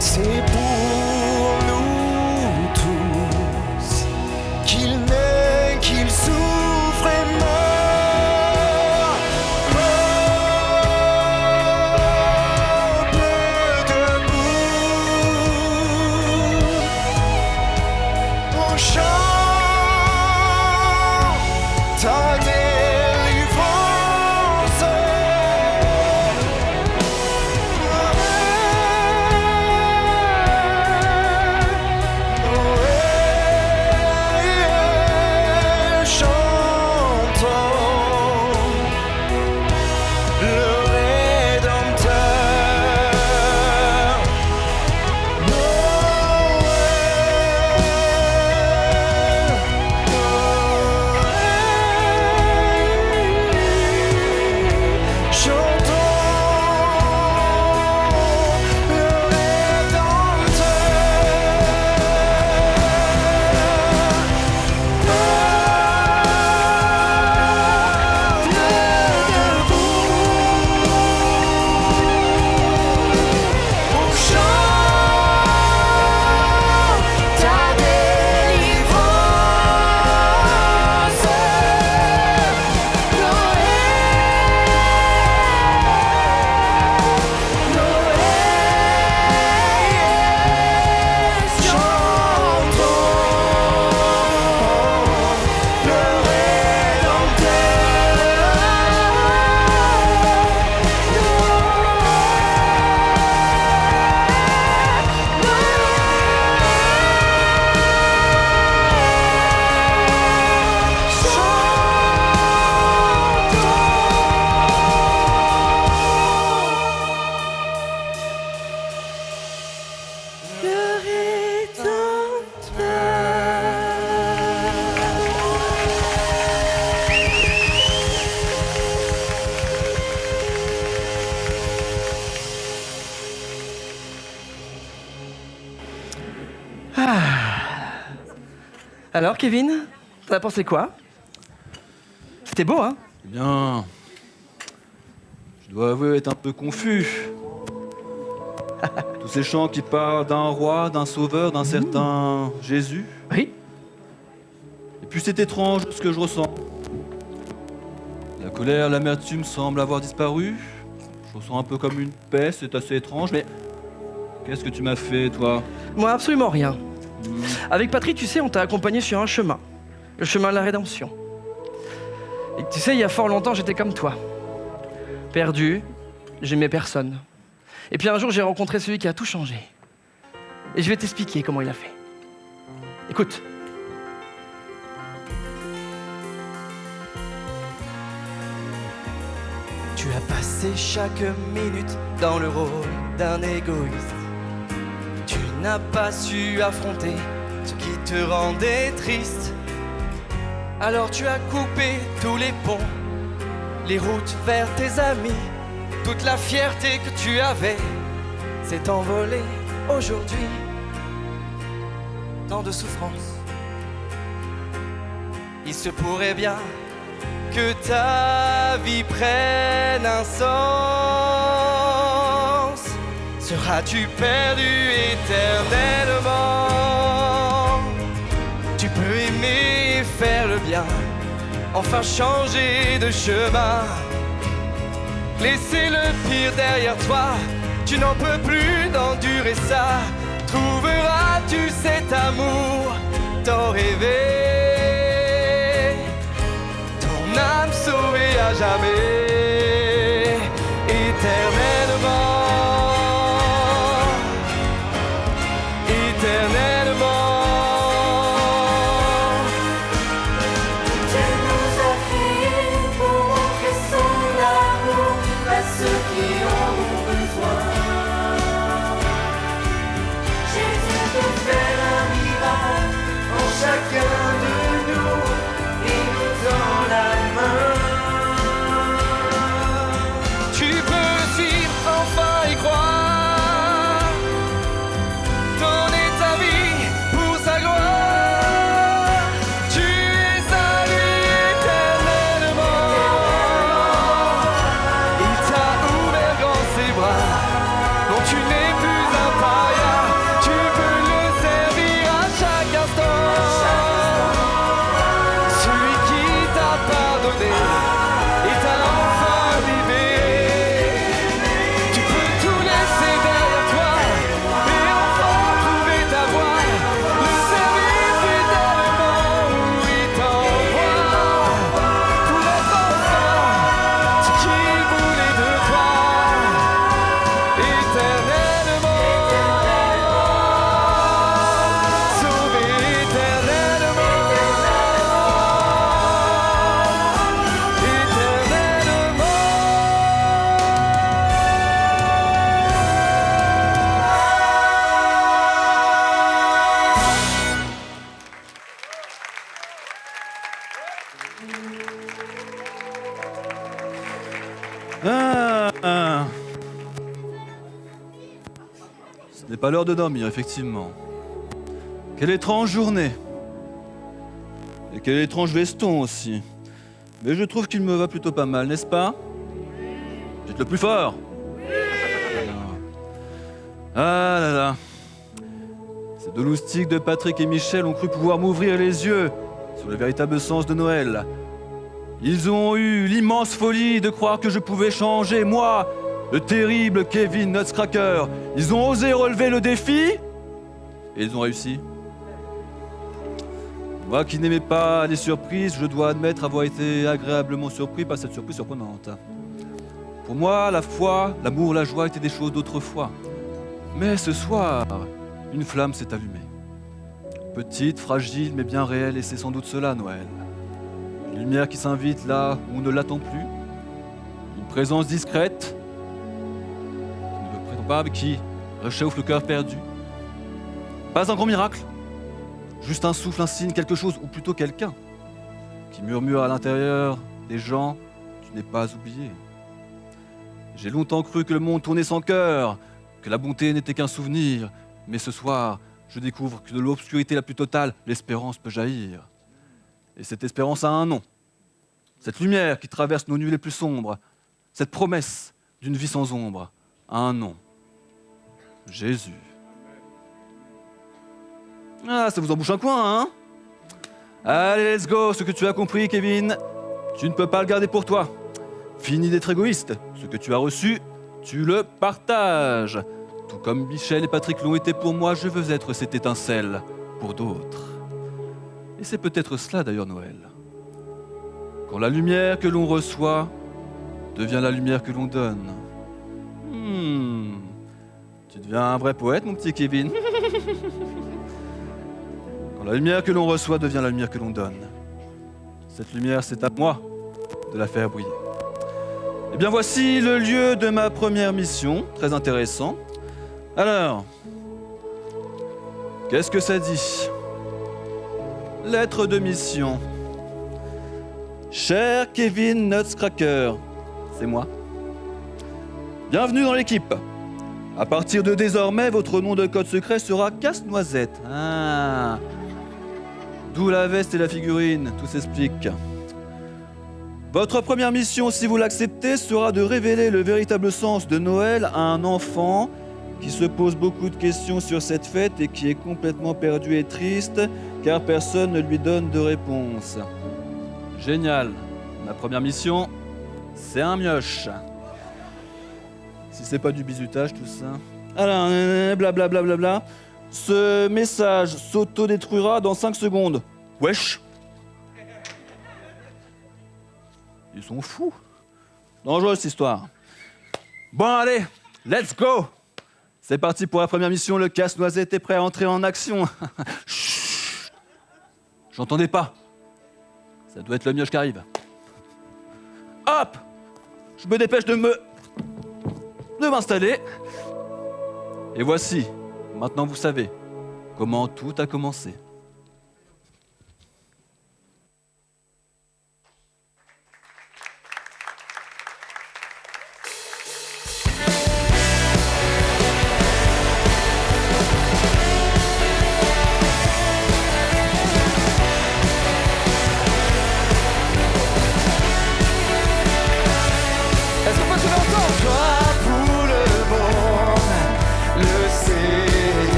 c'est pour nous tous qu'il naît, qu'il souffre et meurt. Peuple debout, on chante ta délivrance. Noël, chantons le Rédempteur. Alors, Kevin, t'en as pensé quoi? C'était beau, hein? Eh bien, je dois avouer être un peu confus. Tous ces chants qui parlent d'un roi, d'un sauveur, d'un certain Jésus. Oui. Et puis c'est étrange ce que je ressens. Il y a colère, l'amertume semblent avoir disparu. Je ressens un peu comme une paix, c'est assez étrange, mais qu'est-ce que tu m'as fait, toi? Moi, absolument rien. Avec Patrick, tu sais, on t'a accompagné sur un chemin. Le chemin de la rédemption. Et tu sais, il y a fort longtemps, j'étais comme toi. Perdu, j'aimais personne. Et puis un jour, j'ai rencontré celui qui a tout changé. Et je vais t'expliquer comment il a fait. Écoute. Tu as passé chaque minute dans le rôle d'un égoïste. Tu n'as pas su affronter ce qui te rendait triste. Alors tu as coupé tous les ponts, les routes vers tes amis. Toute la fierté que tu avais s'est envolée aujourd'hui. Tant de souffrance. Il se pourrait bien que ta vie prenne un sens. Seras-tu perdu éternellement? Tu peux aimer et faire le bien, enfin changer de chemin. Laisser le pire derrière toi, tu n'en peux plus d'endurer ça. Trouveras-tu cet amour tant rêvé? Ton âme sauvée à jamais, éternellement. Éternellement. Dieu nous a créés pour montrer son amour à ceux qui en ont besoin. Jésus peut faire un miracle en chacun de nous et nous tend la main. Tu peux suivre, enfin y croire. Donner ta vie pour sa gloire. Tu es à lui éternellement. Il t'a ouvert grand ses bras. Non, tu n'es plus un paria. Tu peux le servir à chaque instant. Celui qui t'a pardonné et t'a enfin libéré. Tu peux tout laisser derrière toi et enfin trouver ta voie. Le servir fidèlement où il t'envoie pour être enfin ce qu'il voulait de toi éternellement. Sauvé éternellement. Ah. Ce n'est pas l'heure de dormir, effectivement. Quelle étrange journée. Et quel étrange veston aussi. Mais je trouve qu'il me va plutôt pas mal, n'est-ce pas? Dites le plus fort. Ah là là. Ces deux loustiques de Patrick et Michel ont cru pouvoir m'ouvrir les yeux sur le véritable sens de Noël. Ils ont eu l'immense folie de croire que je pouvais changer, moi, le terrible Kevin Nutcracker. Ils ont osé relever le défi et ils ont réussi. Moi qui n'aimais pas les surprises, je dois admettre avoir été agréablement surpris par cette surprise surprenante. Pour moi, la foi, l'amour, la joie étaient des choses d'autrefois. Mais ce soir, une flamme s'est allumée. Petite, fragile, mais bien réelle, et c'est sans doute cela, Noël. Une lumière qui s'invite là où on ne l'attend plus. Une présence discrète, qui ne me prétend pas, mais qui réchauffe le cœur perdu. Pas un grand miracle, juste un souffle, un signe, quelque chose, ou plutôt quelqu'un, qui murmure à l'intérieur des gens, tu n'es pas oublié. J'ai longtemps cru que le monde tournait sans cœur, que la bonté n'était qu'un souvenir, mais ce soir, je découvre que de l'obscurité la plus totale, l'espérance peut jaillir. Et cette espérance a un nom. Cette lumière qui traverse nos nuits les plus sombres, cette promesse d'une vie sans ombre, a un nom. Jésus. Ah, ça vous embouche un coin, hein? Allez, let's go, ce que tu as compris, Kevin, tu ne peux pas le garder pour toi. Fini d'être égoïste. Ce que tu as reçu, tu le partages. Tout comme Michel et Patrick l'ont été pour moi, je veux être cette étincelle pour d'autres. Et c'est peut-être cela d'ailleurs Noël. Quand la lumière que l'on reçoit devient la lumière que l'on donne. Tu deviens un vrai poète, mon petit Kevin. Quand la lumière que l'on reçoit devient la lumière que l'on donne. Cette lumière, c'est à moi de la faire briller. Eh bien, voici le lieu de ma première mission, très intéressant. Alors, qu'est-ce que ça dit? Lettre de mission. Cher Kevin Nutscracker, c'est moi. Bienvenue dans l'équipe. À partir de désormais, votre nom de code secret sera Casse-Noisette. Ah. D'où la veste et la figurine, tout s'explique. Votre première mission, si vous l'acceptez, sera de révéler le véritable sens de Noël à un enfant qui se pose beaucoup de questions sur cette fête et qui est complètement perdu et triste car personne ne lui donne de réponse. Génial. Ma première mission, c'est un mioche. Si c'est pas du bizutage, tout ça. Alors, blablabla. Ce message s'autodétruira dans 5 secondes. Wesh. Ils sont fous. Dangereuse cette histoire. Bon allez, let's go. C'est parti pour la première mission, le Casse-Noisette est prêt à entrer en action. Chut. J'entendais pas. Ça doit être le mioche qui arrive. Hop! Je me dépêche de m'installer. Et voici, maintenant vous savez comment tout a commencé.